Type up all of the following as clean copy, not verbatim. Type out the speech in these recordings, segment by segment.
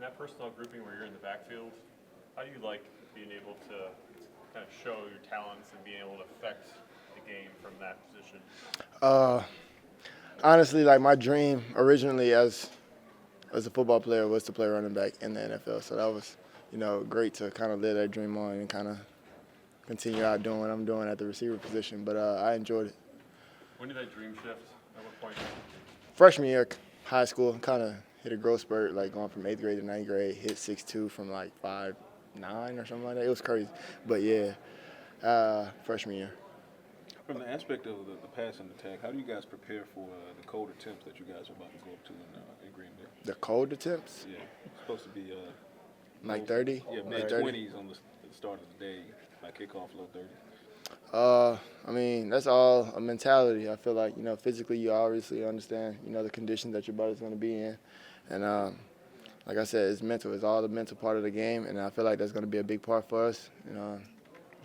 that personnel grouping where you're in the backfield, how do you like being able to kind of show your talents and being able to affect the game from that position? Honestly, like my dream originally as a football player was to play running back in the NFL. So that was, great to kind of live that dream on and kind of continue out doing what I'm doing at the receiver position. But I enjoyed it. When did that dream shift? At what point? Freshman year, high school, kind of hit a growth spurt, like going from 8th grade to 9th grade, hit 6'2" from like 5'9" or something like that. It was crazy. But yeah, freshman year. From the aspect of the passing attack, how do you guys prepare for the cold attempts that you guys are about to go up to in Green Bay? The cold attempts? Yeah, it's supposed to be like 30? Yeah, mid-20s on the start of the day, like kickoff, low 30. I mean, that's all a mentality. I feel like, physically you obviously understand, the conditions that your body's going to be in. And like I said, it's mental. It's all the mental part of the game, and I feel like that's going to be a big part for us. You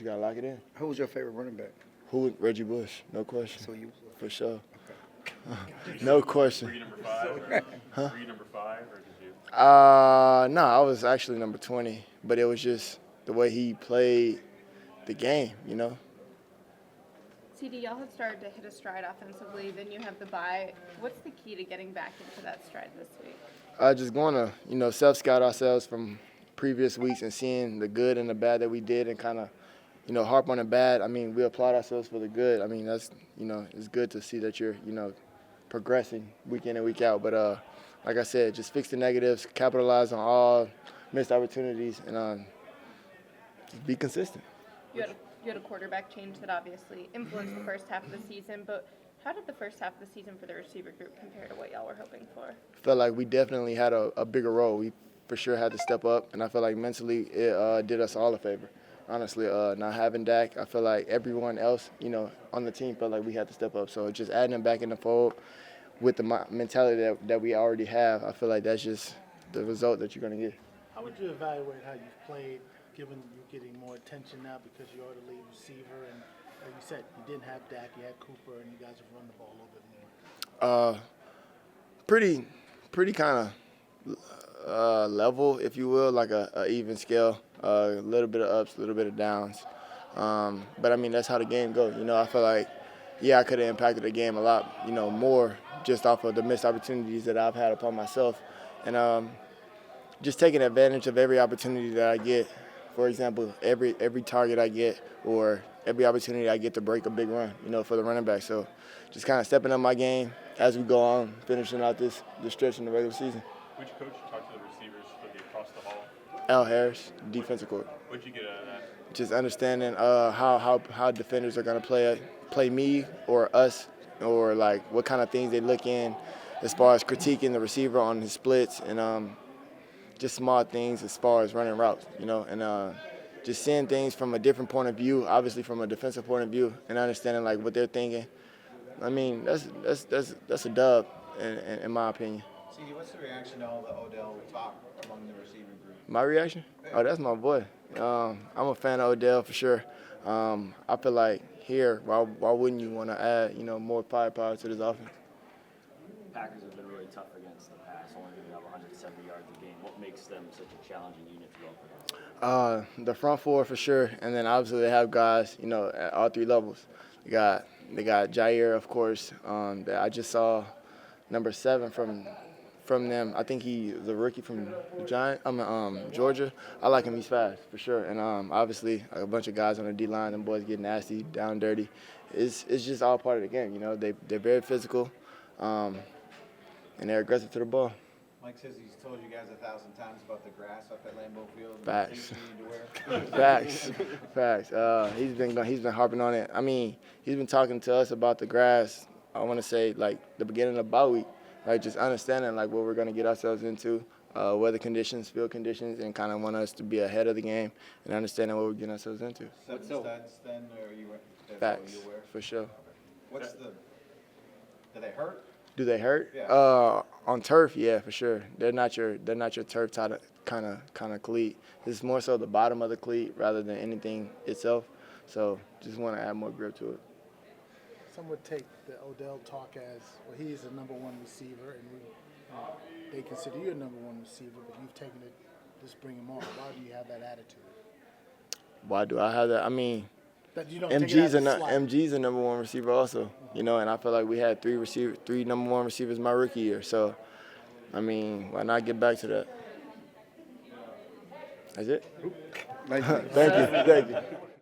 got to lock it in. Who was your favorite running back? Reggie Bush, no question. So you for sure. Okay. No question. Were you number 5? Huh? Were you number 5, or did you? No, I was actually number 20, but it was just the way he played the game, CeeDee, y'all have started to hit a stride offensively. Then you have the bye. What's the key to getting back into that stride this week? Just going to, self-scout ourselves from previous weeks and seeing the good and the bad that we did and kind of, harp on the bad. I mean, we applaud ourselves for the good. I mean, that's, it's good to see that you're, progressing week in and week out. But like I said, just fix the negatives, capitalize on all missed opportunities, and just be consistent. You had a quarterback change that obviously influenced the first half of the season, but how did the first half of the season for the receiver group compare to what y'all were hoping for? Felt like we definitely had a bigger role. We for sure had to step up, and I feel like mentally it did us all a favor. Honestly, not having Dak, I feel like everyone else, on the team felt like we had to step up. So just adding him back in the fold with the mentality that we already have, I feel like that's just the result that you're going to get. How would you evaluate how you've played, given you're getting more attention now because you are the lead receiver, and like you said, you didn't have Dak, you had Cooper, and you guys have run the ball a little bit more? Pretty kind of level, if you will, like a even scale. A little bit of ups, a little bit of downs. But I mean, that's how the game goes. I feel like, I could have impacted the game a lot, more just off of the missed opportunities that I've had upon myself, and just taking advantage of every opportunity that I get. For example, every target I get or every opportunity I get to break a big run, for the running back. So just kind of stepping up my game as we go on, finishing out this stretch in the regular season. Which coach talked to the receivers for the across the hall? Al Harris, defensive court. What'd you get out of that? Just understanding how defenders are going to play me or us, or like what kind of things they look in as far as critiquing the receiver on his splits and just small things as far as running routes, and just seeing things from a different point of view, obviously from a defensive point of view, and understanding like what they're thinking. I mean, that's a dub in my opinion. CeeDee, what's the reaction to all the Odell talk among the receiving group? My reaction? Oh, that's my boy. I'm a fan of Odell for sure. I feel like here, why wouldn't you want to add, more firepower to this offense? Packers have been really tough against the pass, only giving up 170 yards a game. What makes them such a challenging unit to go up against? The front four for sure, and then obviously they have guys, at all three levels. They got Jair, of course. That I just saw number 7 from them. I think he's a rookie from Georgia. I like him. He's fast for sure, and obviously a bunch of guys on the D line. Them boys get nasty, down dirty. It's just all part of the game. They're very physical, and they're aggressive to the ball. Mike says he's told you guys 1,000 times about the grass up at Lambeau Field. Facts. You need to wear. Facts. He's been harping on it. I mean, he's been talking to us about the grass. I want to say like the beginning of bye week, right? Just understanding like what we're going to get ourselves into, weather conditions, field conditions, and kind of want us to be ahead of the game and understanding what we're getting ourselves into. 7 studs then, or you that's Facts, all you wear? for sure. What's the? Do they hurt? Do they hurt? Yeah. On turf, yeah, for sure. They're not your turf kind of cleat. It's more so the bottom of the cleat rather than anything itself. So just want to add more grip to it. Some would take the Odell talk as, well, he is the number 1 receiver, and we they consider you a number one receiver, but you've taken it, just bring him on. Why do you have that attitude? Why do I have that? I mean, That you don't take it as a slight. MG's a number one receiver also, you know, and I feel like we had three number one receivers my rookie year. So, I mean, why not get back to that? That's it. Thank you. Thank you.